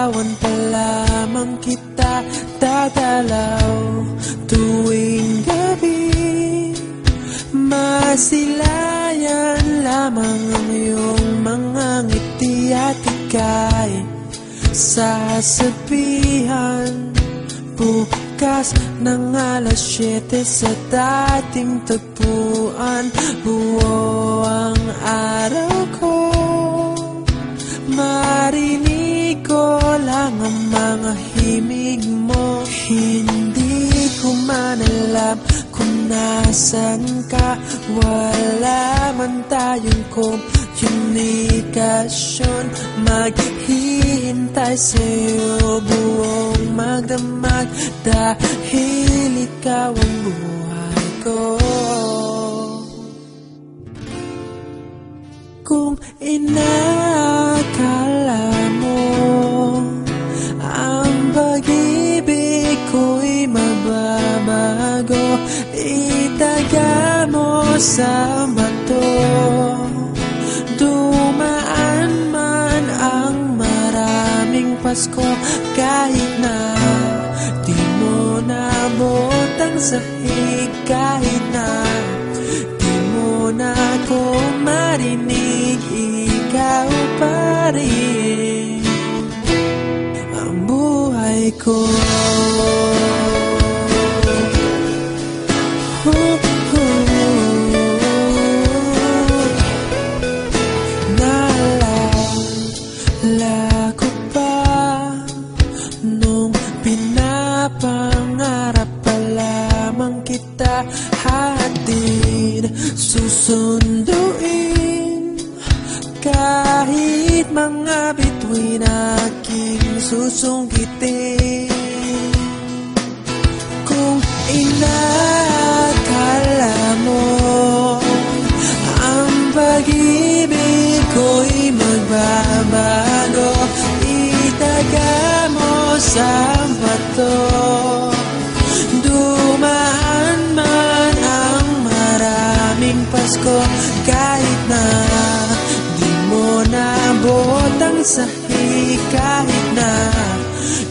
Liligawan pa lamang kita dadalaw tuwing gabi. Masilayan lamang ang iyong mga ngiti at ika'y sasabihan bukas ng alas 7 sa dating tagpuan. Buo ang araw ko, marinig ko lang ang mga himig mo. Hindi ko man alam kung nasan ka, wala man tayong komunikasyon. Maghihintay sa'yo buong magdamag dahil ikaw ang buhay ko. Kung inakala mo ang pag-ibig ko'y mababago, itaga mo sa bato. Dumaan man ang maraming Pasko, kahit na di mo nabot ang sahig, kahit na di mo na ako marinig, ikaw pa rin ang buhay ko. Naalala ko pa nung pinapangarap pa lamang kita, hatid susunduin kahit mga bituin aking susungkitin. Kung inakala mo ang pag-ibig ko'y magbabago, itaga mo sa bato. Dumaan man ang maraming Pasko, kahit na di mo nabot ang sahig, kahit na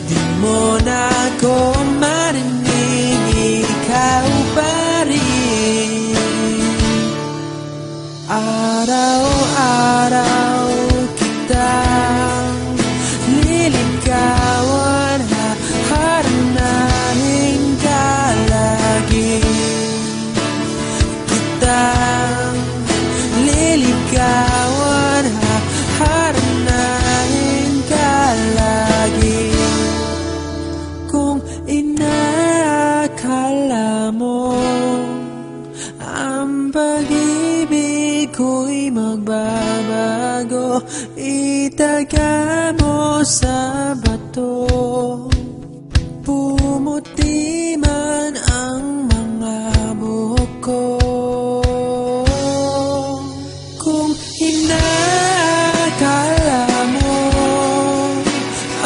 di mo na ako marinig, ikaw pa rin. Araw-araw kitang liligawan, haharanahin ka lagi. Kitang liligawan, haharanahin ka lagi. Kung inakala mo ang pag-ibig ko'y magbabago, itaga mo sa bato. Pumuti man ang mga buhok ko. Kung inakala mo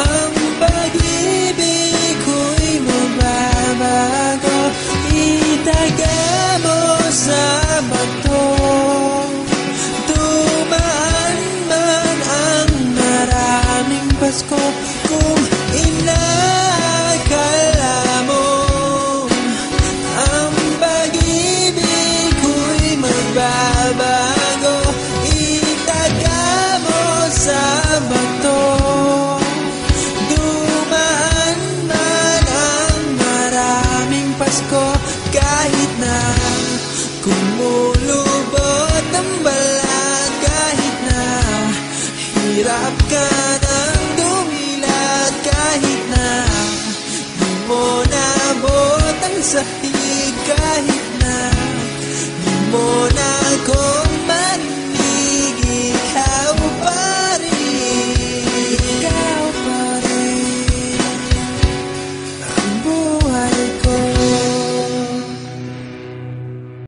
ang pag-ibig ko'y magbabago, itaga mo sa bato. Dumaan man ang maraming Pasko, kung inakala mo ang pag-ibig ko'y magbabago, itaga mo sa bato. Dumaan man ang maraming Pasko, kahit na kumulubot ang balat, kahit na hirap ka ng dumilat, kahit na di mo nabot ang sahig, kahit na di mo